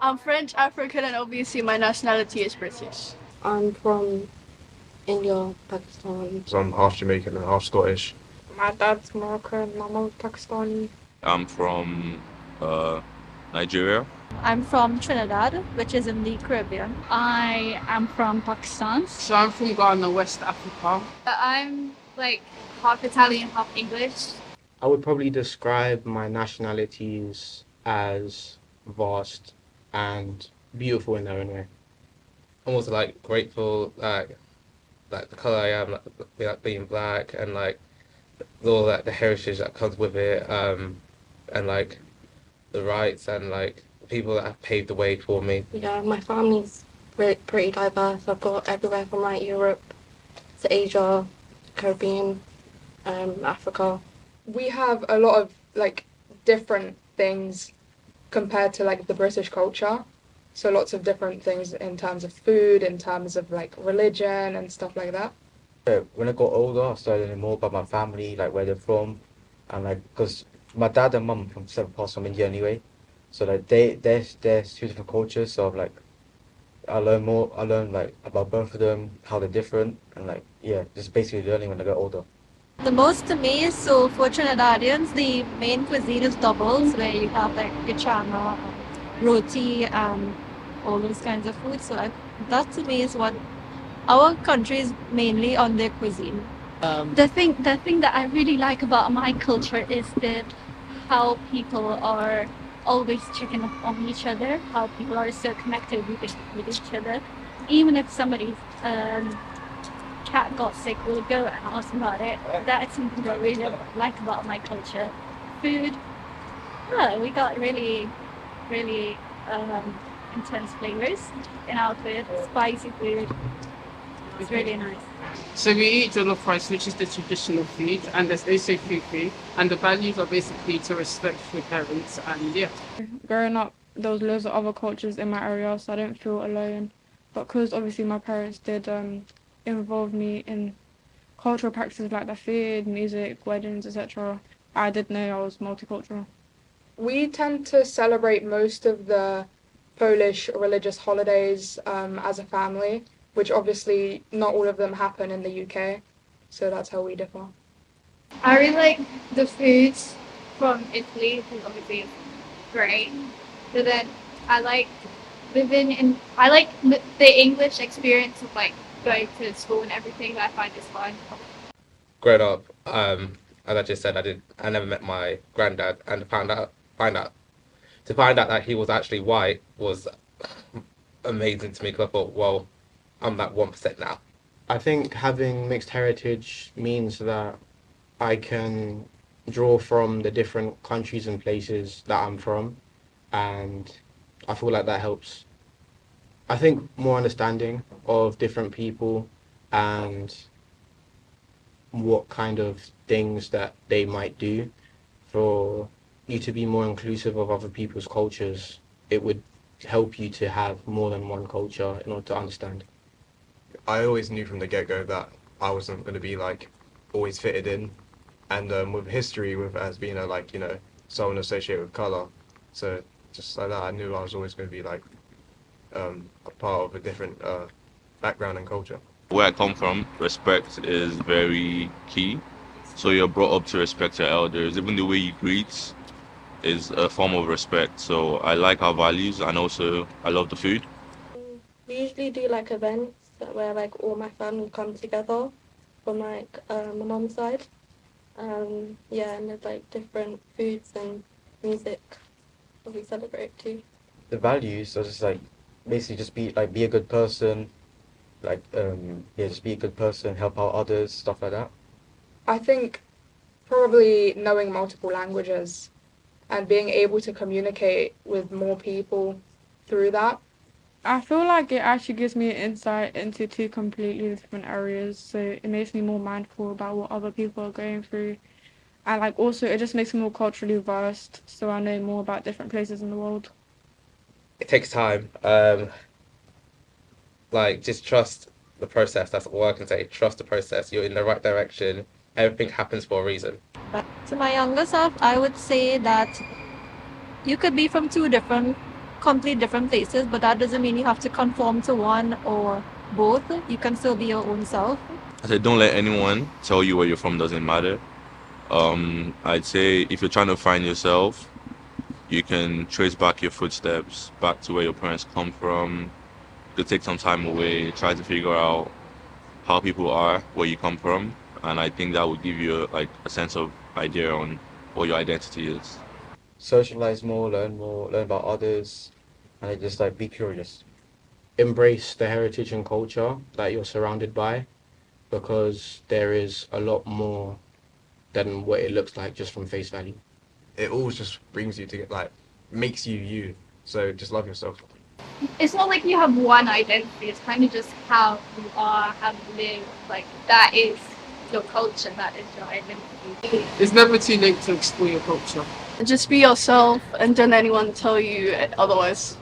I'm French, African, and obviously my nationality is British. I'm from India, Pakistan. So I'm half Jamaican and half Scottish. My dad's Moroccan, my mom's Pakistani. I'm from Nigeria. I'm from Trinidad, which is in the Caribbean. I am from Pakistan. So I'm from Ghana, West Africa. I'm like half Italian, half English. I would probably describe my nationalities as vast and beautiful in their own way. I'm also like grateful, like the color I am, like being black, and like all like the heritage that comes with it, and like the rights and like the people that have paved the way for me. Yeah, my family's pretty diverse. I've got everywhere from like Europe to Asia, Caribbean, Africa. We have a lot of like different things compared to like the British culture. So lots of different things in terms of food, in terms of like religion and stuff like that. Yeah, when I got older, I started learning more about my family, like where they're from, and like because my dad and mum from separate parts from India anyway, so like they're two different cultures. So I'm like, I learn more. I learn like about both of them, how they're different, and like yeah, just basically learning when I get older. The most to me is so for Trinidadians, the main cuisine is doubles, where you have like gachana, roti, and all those kinds of food. So that to me is what our country is mainly on their cuisine. The thing that I really like about my culture is that how people are always checking up on each other, how people are so connected with each other. Even if somebody's cat got sick, we'll go and ask about it. That is something that I really like about my culture. Food, well, we got really, really intense flavors in our food. Spicy food. It's really nice. So we eat jollof rice, which is the traditional food, and there's also fufu, and the values are basically to respect your parents, and yeah. Growing up, there was loads of other cultures in my area, so I didn't feel alone. But because obviously my parents did involve me in cultural practices like the food, music, weddings, etc., I did know I was multicultural. We tend to celebrate most of the Polish religious holidays as a family, which obviously not all of them happen in the UK, so that's how we differ. I really like the foods from Italy, because obviously it's great. But then I like the English experience of like going to school and everything. I find is fun. Growing up, as I just said, I never met my granddad, and to find out that he was actually white was amazing to me, because I thought, well, I'm that 1% now. I think having mixed heritage means that I can draw from the different countries and places that I'm from, and I feel like that helps. I think more understanding of different people and what kind of things that they might do for you to be more inclusive of other people's cultures. It would help you to have more than one culture in order to understand. I always knew from the get-go that I wasn't going to be like always fitted in, and with history, with as being a like someone associated with color, so just like that, I knew I was always going to be like a part of a different background and culture. Where I come from, respect is very key. So you're brought up to respect your elders. Even the way you greet is a form of respect. So I like our values, and also I love the food. We usually do like events where like all my family come together from like my mom's side. Yeah, and there's like different foods and music that we celebrate too. The values are just like basically just be a good person, like yeah, just be a good person, help out others, stuff like that. I think probably knowing multiple languages and being able to communicate with more people through that. I feel like it actually gives me insight into two completely different areas, so it makes me more mindful about what other people are going through, and like also it just makes me more culturally versed, so I know more about different places in the world. It takes time. Like just trust the process. That's all I can say. Trust the process. You're in the right direction. Everything happens for a reason. But to my younger self, I would say that you could be from two different complete different places, but that doesn't mean you have to conform to one or both. You can still be your own self. I said, don't let anyone tell you where you're from doesn't matter. I'd say if you're trying to find yourself, you can trace back your footsteps back to where your parents come from. You could take some time away, try to figure out how people are where you come from, and I think that would give you like a sense of idea on what your identity is. Socialize more, learn about others, and like, just like be curious. Embrace the heritage and culture that you're surrounded by, because there is a lot more than what it looks like just from face value. It always just brings you to like makes you you. So just love yourself. It's not like you have one identity. It's kind of just how you are, how you live. Like that is your culture. That is your identity. It's never too late to explore your culture. Just be yourself and don't let anyone tell you otherwise.